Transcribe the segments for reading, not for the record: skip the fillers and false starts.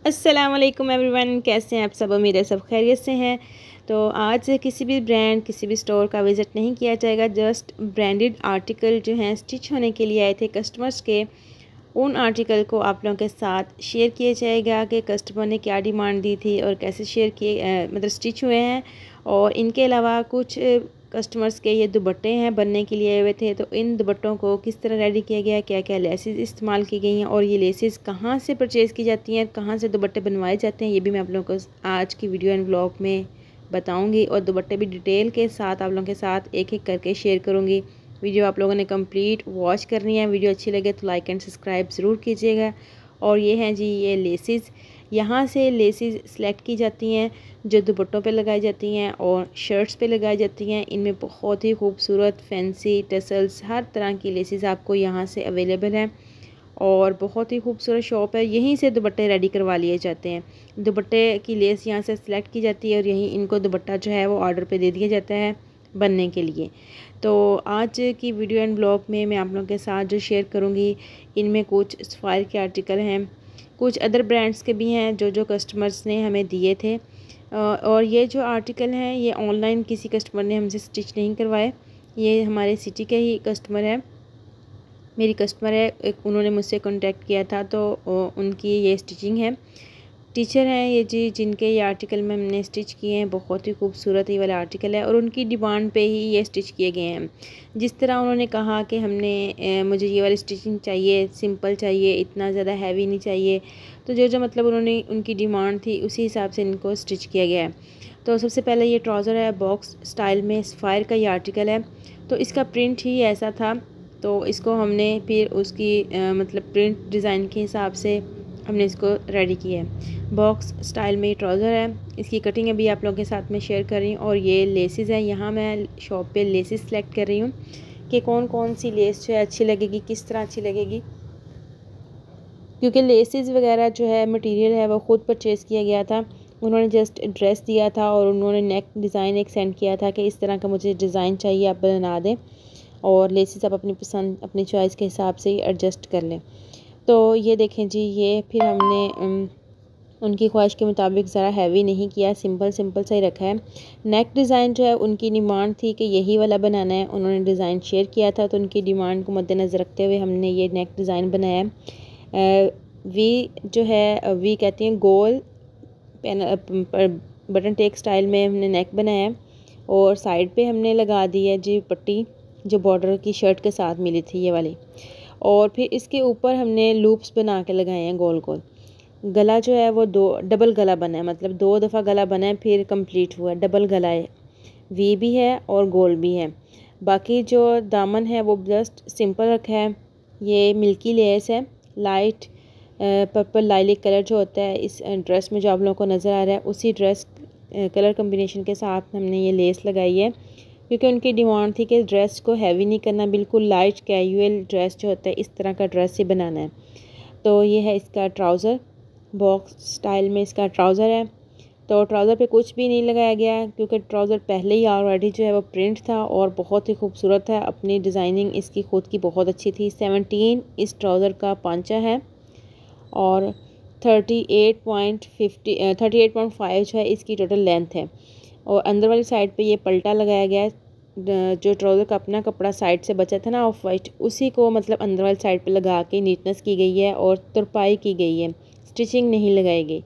अस्सलाम वालेकुम एवरीवन, कैसे हैं आप सब। उम्मीद है सब खैरियत से हैं। तो आज किसी भी ब्रांड किसी भी स्टोर का विज़िट नहीं किया जाएगा। जस्ट ब्रांडेड आर्टिकल जो हैं स्टिच होने के लिए आए थे कस्टमर्स के, उन आर्टिकल को आप लोगों के साथ शेयर किया जाएगा कि कस्टमर ने क्या डिमांड दी थी और कैसे शेयर किए मतलब स्टिच हुए हैं। और इनके अलावा कुछ कस्टमर्स के ये दुपट्टे हैं बनने के लिए आए हुए थे, तो इन दुपट्टों को किस तरह रेडी किया गया है, क्या क्या लेसेस इस्तेमाल की गई हैं और ये लेसेस कहाँ से परचेज़ की जाती हैं, कहाँ से दुपट्टे बनवाए जाते हैं, ये भी मैं आप लोगों को आज की वीडियो एंड ब्लॉग में बताऊंगी। और दुपट्टे भी डिटेल के साथ आप लोगों के साथ एक एक करके शेयर करूँगी। वीडियो आप लोगों ने कंप्लीट वॉच करनी है। वीडियो अच्छी लगे तो लाइक एंड सब्सक्राइब ज़रूर कीजिएगा। और ये हैं जी ये लेसेस, यहाँ से लेसेस सेलेक्ट की जाती हैं जो दुपट्टों पे लगाई जाती हैं और शर्ट्स पे लगाई जाती हैं। इनमें बहुत ही खूबसूरत फैंसी टसल्स हर तरह की लेसेस आपको यहाँ से अवेलेबल हैं और बहुत ही खूबसूरत शॉप है। यहीं से दुपट्टे रेडी करवा लिए जाते हैं। दुपट्टे की लेस यहाँ से सिलेक्ट की जाती है और यहीं इनको दुपट्टा जो है वो ऑर्डर पे दे दिया जाता है बनने के लिए। तो आज की वीडियो एंड ब्लॉग में मैं आप लोगों के साथ जो शेयर करूँगी, इनमें कुछ सफ़ायर के आर्टिकल हैं, कुछ अदर ब्रांड्स के भी हैं जो कस्टमर्स ने हमें दिए थे। और ये जो आर्टिकल हैं ये ऑनलाइन किसी कस्टमर ने हमसे स्टिच नहीं करवाए। ये हमारे सिटी के ही कस्टमर है, मेरी कस्टमर है, उन्होंने मुझसे कांटेक्ट किया था तो उनकी ये स्टिचिंग है। टीचर हैं ये जी जिनके ये आर्टिकल में हमने स्टिच किए हैं। बहुत ही खूबसूरत ये वाला आर्टिकल है और उनकी डिमांड पे ही ये स्टिच किए गए हैं। जिस तरह उन्होंने कहा कि हमने मुझे ये वाली स्टिचिंग चाहिए, सिंपल चाहिए, इतना ज़्यादा हैवी नहीं चाहिए, तो जो मतलब उन्होंने उनकी डिमांड थी उसी हिसाब से इनको स्टिच किया गया है। तो सबसे पहले ये ट्राउज़र है, बॉक्स स्टाइल में सफ़ायर का ये आर्टिकल है। तो इसका प्रिंट ही ऐसा था, तो इसको हमने फिर उसकी मतलब प्रिंट डिज़ाइन के हिसाब से हमने इसको रेडी किया है। बॉक्स स्टाइल में ट्राउज़र है, इसकी कटिंग अभी आप लोगों के साथ में शेयर कर रही हूँ। और ये लेसेस हैं, यहाँ मैं शॉप पे लेसेस सेलेक्ट कर रही हूँ कि कौन कौन सी लेस जो है अच्छी लगेगी, किस तरह अच्छी लगेगी, क्योंकि लेसेस वगैरह जो है मटेरियल है वो ख़ुद परचेज़ किया गया था। उन्होंने जस्ट ड्रेस दिया था और उन्होंने नेक डिज़ाइन एक सेंड किया था कि इस तरह का मुझे डिज़ाइन चाहिए, आप बना दें और लेसेस आप अपनी पसंद अपनी चॉइस के हिसाब से एडजस्ट कर लें। तो ये देखें जी, ये फिर हमने उनकी ख्वाहिश के मुताबिक ज़रा हैवी नहीं किया, सिंपल सिंपल सा ही रखा है। नेक डिज़ाइन जो है उनकी डिमांड थी कि यही वाला बनाना है, उन्होंने डिज़ाइन शेयर किया था तो उनकी डिमांड को मद्देनज़र रखते हुए हमने ये नेक डिज़ाइन बनाया है। वी जो है वी कहती हैं गोल बटन टेक स्टाइल में हमने नेक बनाया है और साइड पे हमने लगा दी है जी पट्टी जो बॉर्डर की शर्ट के साथ मिली थी ये वाली। और फिर इसके ऊपर हमने लूप्स बना के लगाए हैं गोल गोल। गला जो है वो डबल गला बना है, मतलब 2 दफ़ा गला बना है फिर कंप्लीट हुआ है, डबल गला है, वी भी है और गोल भी है। बाकी जो दामन है वो जस्ट सिंपल रखा है। ये मिल्की लेस है, लाइट पर्पल लाइलिक कलर जो होता है इस ड्रेस में जो आप लोगों को नज़र आ रहा है, उसी ड्रेस कलर कम्बिनेशन के साथ हमने ये लेस लगाई है, क्योंकि उनकी डिमांड थी कि ड्रेस को हैवी नहीं करना, बिल्कुल लाइट कैजुअल ड्रेस जो होता है इस तरह का ड्रेस ही बनाना है। तो ये है इसका ट्राउज़र, बॉक्स स्टाइल में इसका ट्राउज़र है। तो ट्राउज़र पे कुछ भी नहीं लगाया गया क्योंकि ट्राउज़र पहले ही ऑलरेडी जो है वो प्रिंट था और बहुत ही खूबसूरत है। अपनी डिज़ाइनिंग इसकी खुद की बहुत अच्छी थी। 17 इस ट्राउज़र का पांचा है और 38.5 जो है इसकी टोटल लेंथ है। और अंदर वाली साइड पे ये पल्टा लगाया गया है। जो ट्राउज़र का अपना कपड़ा साइड से बचा था ना ऑफ वाइट, उसी को मतलब अंदर वाली साइड पे लगा के नीटनेस की गई है और तुरपाई की गई है, स्टिचिंग नहीं लगाई गई।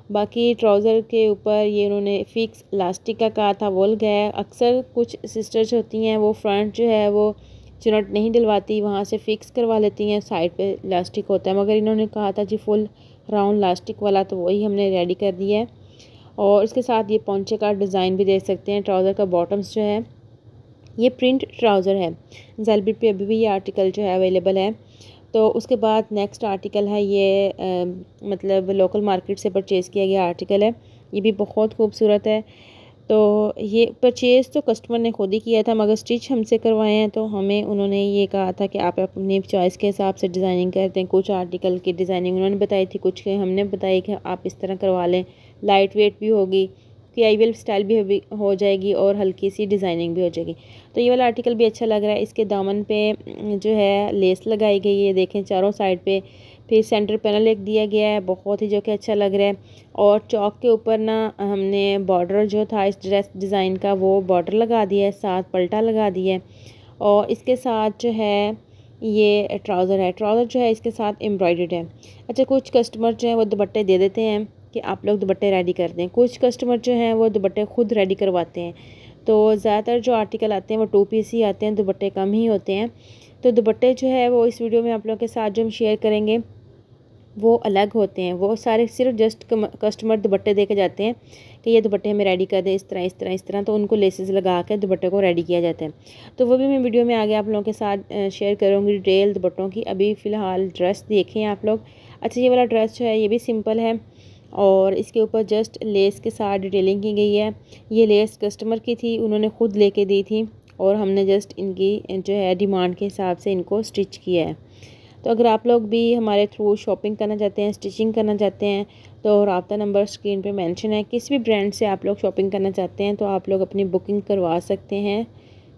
बाकी ट्राउज़र के ऊपर ये उन्होंने फिक्स इलास्टिक का कहा था वो लगाया। अक्सर कुछ सिस्टर्स होती हैं वो फ्रंट जो है वो चुनट नहीं डलवाती, वहाँ से फ़िक्स करवा लेती हैं, साइड पे इलास्टिक होता है, मगर इन्होंने कहा था जी फुल राउंड इलास्टिक वाला, तो वही हमने रेडी कर दिया है। और इसके साथ ये पोंचे का डिज़ाइन भी देख सकते हैं। ट्राउज़र का बॉटम्स जो है ये प्रिंट ट्राउज़र है। ज़ेलबिट पे अभी भी ये आर्टिकल जो है अवेलेबल है। तो उसके बाद नेक्स्ट आर्टिकल है ये मतलब लोकल मार्केट से परचेज़ किया गया आर्टिकल है, ये भी बहुत खूबसूरत है। तो ये परचेज़ तो कस्टमर ने खुद ही किया था, मगर स्टिच हमसे करवाए हैं तो हमें उन्होंने ये कहा था कि आप अपनी चॉइस के हिसाब से डिज़ाइनिंग करते हैं। कुछ आर्टिकल की डिज़ाइनिंग उन्होंने बताई थी, कुछ के हमने बताई कि आप इस तरह करवा लें, लाइट वेट भी होगी, कैजुअल स्टाइल भी हो जाएगी और हल्की सी डिज़ाइनिंग भी हो जाएगी। तो ये वाला आर्टिकल भी अच्छा लग रहा है। इसके दामन पे जो है लेस लगाई गई है, देखें चारों साइड पे फिर सेंटर पैनल एक दिया गया है, बहुत ही जो कि अच्छा लग रहा है। और चौक के ऊपर ना हमने बॉर्डर जो था इस ड्रेस डिज़ाइन का वो बॉर्डर लगा दिया है, साथ पल्टा लगा दिया है। और इसके साथ जो है ये ट्राउज़र है, ट्राउज़र जो है इसके साथ एम्ब्रॉयडर्ड है। अच्छा, कुछ कस्टमर जो है वो दुपट्टे दे देते हैं कि आप लोग दुपट्टे रेडी कर दें, कुछ कस्टमर जो हैं वो दुपट्टे खुद रेडी करवाते हैं। तो ज़्यादातर जो आर्टिकल आते हैं वो 2 पीस ही आते हैं, दुपट्टे कम ही होते हैं। तो दुपट्टे जो है वो इस वीडियो में आप लोगों के साथ जो हम शेयर करेंगे वो अलग होते हैं। वो सारे सिर्फ जस्ट कस्टमर दुपट्टे दे के जाते हैं कि ये दुपट्टे हमें रेडी कर दें इस तरह इस तरह इस तरह, तो उनको लेसेस लगा के दुपट्टे को रेडी किया जाता है। तो वो भी मैं वीडियो में आगे आप लोगों के साथ शेयर करूँगी डिटेल दुपट्टों की। अभी फ़िलहाल ड्रेस देखें आप लोग। अच्छा, ये वाला ड्रेस जो है ये भी सिंपल है और इसके ऊपर जस्ट लेस के साथ डिटेलिंग की गई है। ये लेस कस्टमर की थी, उन्होंने ख़ुद लेके दी थी और हमने जस्ट इनकी जो है डिमांड के हिसाब से इनको स्टिच किया है। तो अगर आप लोग भी हमारे थ्रू शॉपिंग करना चाहते हैं, स्टिचिंग करना चाहते हैं, तो राब्ता नंबर स्क्रीन पे मेंशन है। किसी भी ब्रांड से आप लोग शॉपिंग करना चाहते हैं तो आप लोग अपनी बुकिंग करवा सकते हैं।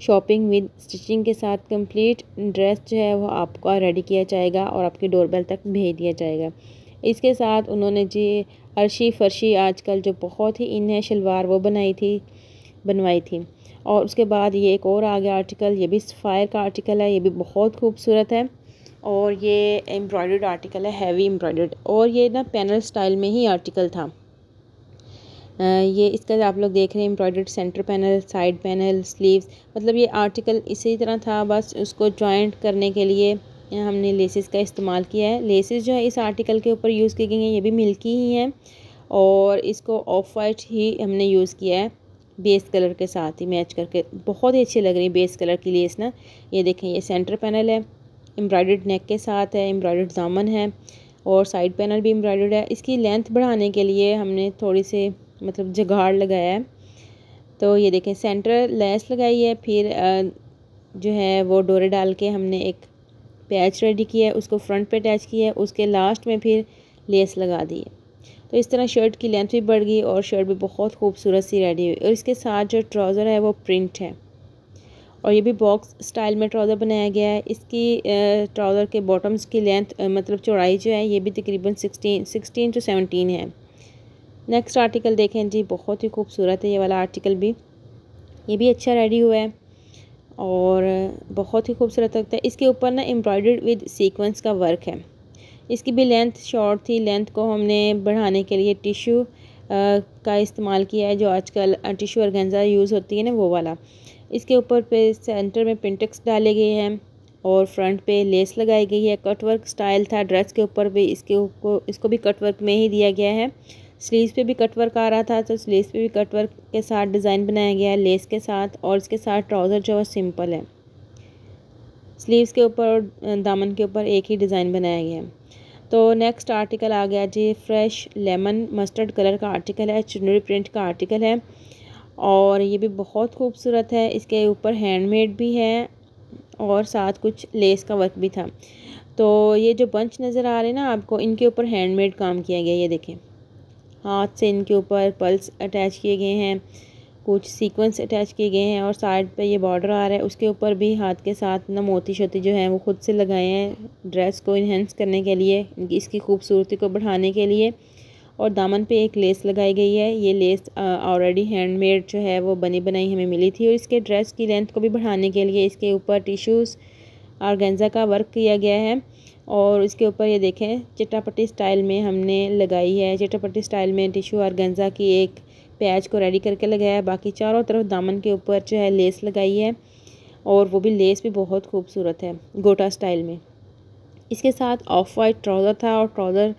शॉपिंग विद स्टिचिंग के साथ कंप्लीट ड्रेस जो है वो आपका रेडी किया जाएगा और आपकी डोरबेल तक भेज दिया जाएगा। इसके साथ उन्होंने जी अर्शी फर्शी आजकल जो बहुत ही इन है शलवार वो बनवाई थी। और उसके बाद ये एक और आ गया आर्टिकल, ये भी सफ़ायर का आर्टिकल है, ये भी बहुत खूबसूरत है और ये एम्ब्रॉयडर्ड आर्टिकल है, हैवी एम्ब्रॉयडर्ड। और ये ना पैनल स्टाइल में ही आर्टिकल था। ये इसका आप लोग देख रहे हैं embroidered centre panel, side panel, sleeves, मतलब ये आर्टिकल इसी तरह था, बस उसको जॉइंट करने के लिए हमने लेसेस का इस्तेमाल किया है। लेसेस जो है इस आर्टिकल के ऊपर यूज़ की गई हैं, ये भी मिल्की ही हैं और इसको ऑफ वाइट ही हमने यूज़ किया है बेस कलर के साथ ही मैच करके। बहुत ही अच्छी लग रही है बेस कलर की लेस ना। ये देखें, ये सेंटर पैनल है, एम्ब्रॉयडर्ड नेक के साथ है, एम्ब्रॉयडर्ड दामन है और साइड पैनल भी एम्ब्रॉयडर्ड है। इसकी लेंथ बढ़ाने के लिए हमने थोड़ी सी मतलब जुगाड़ लगाया है। तो ये देखें, सेंटर लेस लगाई है, फिर जो है वो डोरे डाल के हमने एक पैच रेडी किया है, उसको फ्रंट पे अटैच किया है, उसके लास्ट में फिर लेस लगा दी है। तो इस तरह शर्ट की लेंथ भी बढ़ गई और शर्ट भी बहुत खूबसूरत सी रेडी हुई। और इसके साथ जो ट्राउज़र है वो प्रिंट है और ये भी बॉक्स स्टाइल में ट्राउज़र बनाया गया है। इसकी ट्राउज़र के बॉटम्स की लेंथ मतलब चौड़ाई जो है ये भी तकरीबन 16 to 17 है। नेक्स्ट आर्टिकल देखें जी, बहुत ही खूबसूरत है ये वाला आर्टिकल भी, ये भी अच्छा रेडी हुआ है और बहुत ही खूबसूरत लगता है। इसके ऊपर ना एम्ब्रॉयडर्ड विद सीक्वेंस का वर्क है। इसकी भी लेंथ शॉर्ट थी, लेंथ को हमने बढ़ाने के लिए टिश्यू का इस्तेमाल किया है, जो आजकल टिश्यू ऑर्गेन्जा यूज़ होती है ना वो वाला। इसके ऊपर पे सेंटर में पिंटेक्स डाले गए हैं और फ्रंट पे लेस लगाई गई है। कटवर्क स्टाइल था ड्रेस के ऊपर भी, इसको भी कटवर्क में ही दिया गया है। स्लीव्स पे भी कटवर्क आ रहा था तो स्लीव्स पे भी कटवर्क के साथ डिज़ाइन बनाया गया है लेस के साथ। और इसके साथ ट्राउज़र जो है सिंपल है, स्लीव्स के ऊपर और दामन के ऊपर एक ही डिज़ाइन बनाया गया है। तो नेक्स्ट आर्टिकल आ गया जी, फ्रेश लेमन मस्टर्ड कलर का आर्टिकल है, चुनरी प्रिंट का आर्टिकल है और ये भी बहुत खूबसूरत है। इसके ऊपर हैंडमेड भी है और साथ कुछ लेस का वर्क भी था। तो ये जो बंच नज़र आ रहे हैं ना आपको, इनके ऊपर हैंडमेड काम किया गया है। ये देखें, हाथ से इनके ऊपर पल्स अटैच किए गए हैं, कुछ सीक्वेंस अटैच किए गए हैं और साइड पे ये बॉर्डर आ रहा है, उसके ऊपर भी हाथ के साथ ना मोती शोती जो हैं वो खुद से लगाए हैं ड्रेस को इन्हेंस करने के लिए, इसकी खूबसूरती को बढ़ाने के लिए। और दामन पे एक लेस लगाई गई है, ये लेस ऑलरेडी हैंडमेड जो है वो बनी बनाई हमें मिली थी। और इसके ड्रेस की लेंथ को भी बढ़ाने के लिए इसके ऊपर टिश्यूज़ ऑर्गेन्जा का वर्क किया गया है और इसके ऊपर ये देखें चिट्टापट्टी स्टाइल में हमने लगाई है। चिट्टापट्टी स्टाइल में टिश्यू ऑर्गेन्जा की एक पैच को रेडी करके लगाया है, बाकी चारों तरफ दामन के ऊपर जो है लेस लगाई है और वो भी लेस भी बहुत खूबसूरत है गोटा स्टाइल में। इसके साथ ऑफ वाइट ट्राउज़र था और ट्राउज़र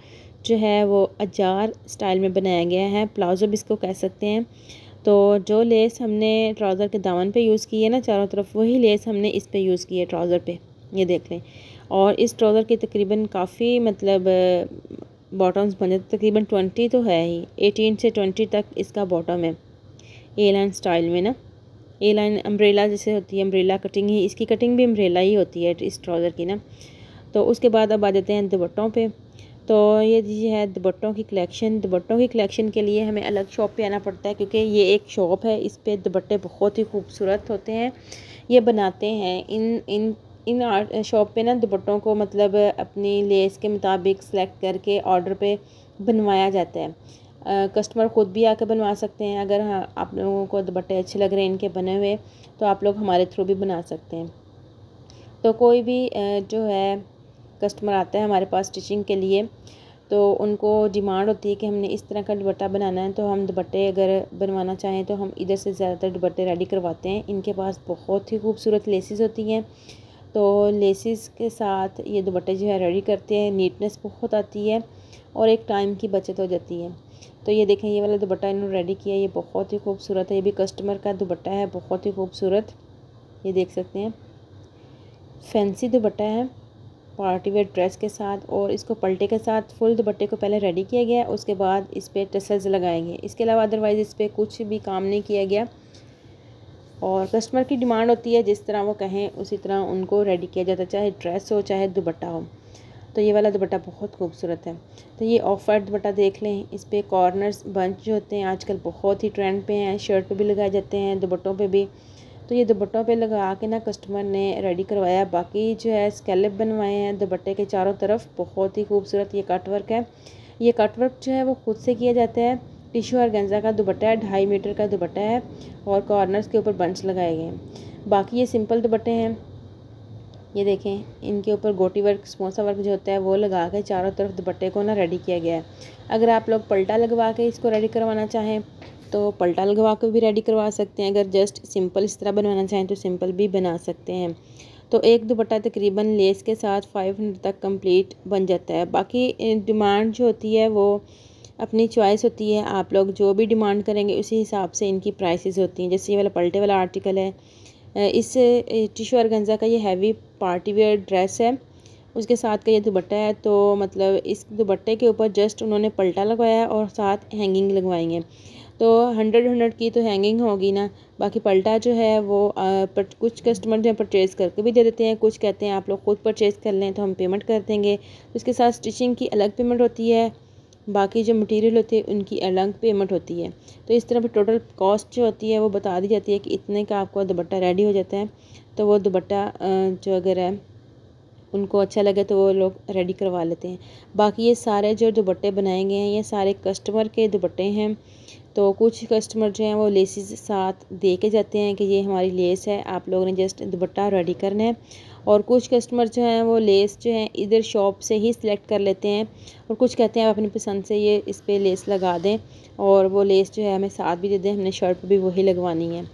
जो है वो अजार स्टाइल में बनाया गया है, प्लाजो भी इसको कह सकते हैं। तो जो लेस हमने ट्राउज़र के दामन पे यूज़ की है ना चारों तरफ, वही लेस हमने इस पे यूज़ की है ट्राउज़र पे, ये देख लें। और इस ट्राउज़र की तकरीबन काफ़ी मतलब बॉटम्स बने, तकरीबन 20 तो है ही, 18 से 20 तक इसका बॉटम है ए लाइन स्टाइल में ना। ए लाइन अम्ब्रेला जैसे होती है, अम्ब्रेला कटिंग ही, इसकी कटिंग भी अम्ब्रेला ही होती है इस ट्राउज़र की ना। तो उसके बाद अब आ जाते हैं दुपट्टों पे। तो ये है दुपट्टों की कलेक्शन। दुपट्टों की कलेक्शन के लिए हमें अलग शॉप पे आना पड़ता है क्योंकि ये एक शॉप है, इस पे दुपट्टे बहुत ही खूबसूरत होते हैं। ये बनाते हैं इन इन शॉप पे ना दुपट्टों को मतलब अपनी लेस के मुताबिक सेलेक्ट करके ऑर्डर पे बनवाया जाता है। कस्टमर ख़ुद भी आकर बनवा सकते हैं। अगर हाँ आप लोगों को दुपट्टे अच्छे लग रहे हैं इनके बने हुए, तो आप लोग हमारे थ्रू भी बना सकते हैं। तो कोई भी जो है कस्टमर आता है हमारे पास स्टिचिंग के लिए, तो उनको डिमांड होती है कि हमने इस तरह का दुपट्टा बनाना है, तो हम दुपट्टे अगर बनवाना चाहें तो हम इधर से ज़्यादातर दुपट्टे रेडी करवाते हैं। इनके पास बहुत ही खूबसूरत लेसेस होती हैं, तो लेसेस के साथ ये दुपट्टे जो है रेडी करते हैं। नीटनेस बहुत आती है और एक टाइम की बचत हो जाती है। तो ये देखें, ये वाला दुपट्टा इन्होंने रेडी किया है, ये बहुत ही खूबसूरत है। ये भी कस्टमर का दुपट्टा है, बहुत ही खूबसूरत, ये देख सकते हैं। फैंसी दुपट्टा है पार्टी वेयर ड्रेस के साथ, और इसको पल्टे के साथ फुल दुपट्टे को पहले रेडी किया गया, उसके बाद इस पर टसल्स लगाएंगे। इसके अलावा अदरवाइज़ इस पर कुछ भी काम नहीं किया गया। और कस्टमर की डिमांड होती है, जिस तरह वो कहें उसी तरह उनको रेडी किया जाता है, चाहे ड्रेस हो चाहे दुपट्टा हो। तो ये वाला दुपट्टा बहुत खूबसूरत है। तो ये ऑफ वाइट दुपट्टा देख लें, इस पर कॉर्नर्स बंच जो होते हैं आजकल बहुत ही ट्रेंड पे हैं, शर्ट पे भी लगाए जाते हैं, दुपट्टों पे भी। तो ये दुपट्टों पे लगा के ना कस्टमर ने रेडी करवाया। बाकी जो है स्कैलप बनवाए हैं दुपट्टे के चारों तरफ, बहुत ही खूबसूरत ये कट वर्क है। ये कट वर्क जो है वो खुद से किया जाता है। टिशू ऑर्गेन्जा का दुपट्टा है, 2.5 मीटर का दुपट्टा है, और कॉर्नर्स के ऊपर बंच लगाए गए हैं। बाकी ये सिंपल दुपट्टे हैं, ये देखें, इनके ऊपर गोटी वर्क, समोसा वर्क जो होता है वो लगा के चारों तरफ दुपट्टे को ना रेडी किया गया है। अगर आप लोग पल्टा लगवा के इसको रेडी करवाना चाहें तो पल्टा लगवा कर भी रेडी करवा सकते हैं। अगर जस्ट सिंपल इस तरह बनवाना चाहें तो सिंपल भी बना सकते हैं। तो एक दुपट्टा तकरीबन लेस के साथ 500 तक कंप्लीट बन जाता है। बाकी डिमांड जो होती है वो अपनी चॉइस होती है, आप लोग जो भी डिमांड करेंगे उसी हिसाब से इनकी प्राइसेस होती हैं। जैसे ये वाला पल्टे वाला आर्टिकल है, इस टिशू ऑर्गेन्जा का ये हैवी पार्टी वेयर ड्रेस है, उसके साथ का ये दुपट्टा है। तो मतलब इस दुपट्टे के ऊपर जस्ट उन्होंने पल्टा लगवाया है और साथ हैंगिंग लगवाई है। तो 100 की तो हैंगिंग होगी ना, बाकी पल्टा जो है वो कुछ कस्टमर जो है परचेज़ करके भी दे देते हैं, कुछ कहते हैं आप लोग ख़ुद परचेज़ कर लें तो हम पेमेंट कर देंगे। उसके साथ स्टिचिंग की अलग पेमेंट होती है, बाकी जो मटेरियल होती है उनकी अलग पेमेंट होती है। तो इस तरह पर टोटल कॉस्ट जो होती है वो बता दी जाती है कि इतने का आपको दुपट्टा रेडी हो जाता है। तो वो दुपट्टा जो अगर है उनको अच्छा लगे तो वो लोग रेडी करवा लेते हैं। बाकी ये सारे जो दुपट्टे बनाए गए हैं ये सारे कस्टमर के दुपट्टे हैं। तो कुछ कस्टमर जो हैं वो लेसेस साथ दे के जाते हैं कि ये हमारी लेस है, आप लोगों ने जस्ट दुपट्टा रेडी करना है। और कुछ कस्टमर जो हैं वो लेस जो है इधर शॉप से ही सिलेक्ट कर लेते हैं, और कुछ कहते हैं आप अपनी पसंद से ये इस पर लेस लगा दें, और वो लेस जो है हमें साथ भी दे दें, हमने शर्ट पर भी वही लगवानी है।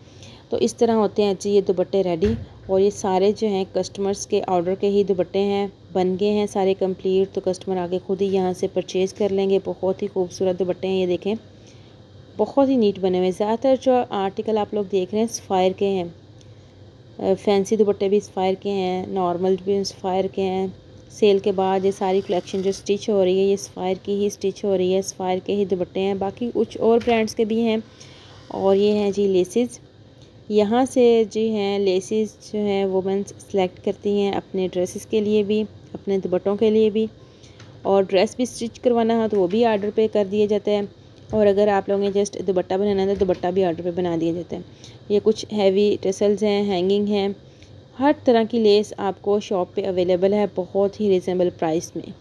तो इस तरह होते हैं जी ये दुपट्टे रेडी। और ये सारे जो हैं कस्टमर्स के ऑर्डर के ही दुपट्टे हैं, बन गए हैं सारे कंप्लीट। तो कस्टमर आगे खुद ही यहाँ से परचेज़ कर लेंगे। बहुत ही खूबसूरत दुपट्टे हैं, ये देखें, बहुत ही नीट बने हुए हैं। ज़्यादातर जो आर्टिकल आप लोग देख रहे हैं सफ़ायर के हैं, फैंसी दुपट्टे भी सफ़ायर के हैं, नॉर्मल भी सफ़ायर के हैं। सेल के बाद ये सारी कलेक्शन जो स्टिच हो रही है ये सफ़ायर की ही स्टिच हो रही है, सफ़ायर के ही दुपट्टे हैं। बाकी कुछ और ब्रांड्स के भी हैं। और ये हैं जी लेसेस, यहाँ से जी हैं लेसेस जो हैं वुमेंस सेलेक्ट करती हैं अपने ड्रेसेस के लिए भी, अपने दुपट्टों के लिए भी। और ड्रेस भी स्टिच करवाना हो तो वो भी आर्डर पे कर दिया जाता है। और अगर आप लोगों ने जस्ट दुपट्टा बनाना है तो दुपट्टा भी आर्डर पे बना दिया जाता है। ये कुछ हैवी टसल्स हैं, हैंगिंग हैं, हर तरह की लेस आपको शॉप पे अवेलेबल है बहुत ही रिजनेबल प्राइस में।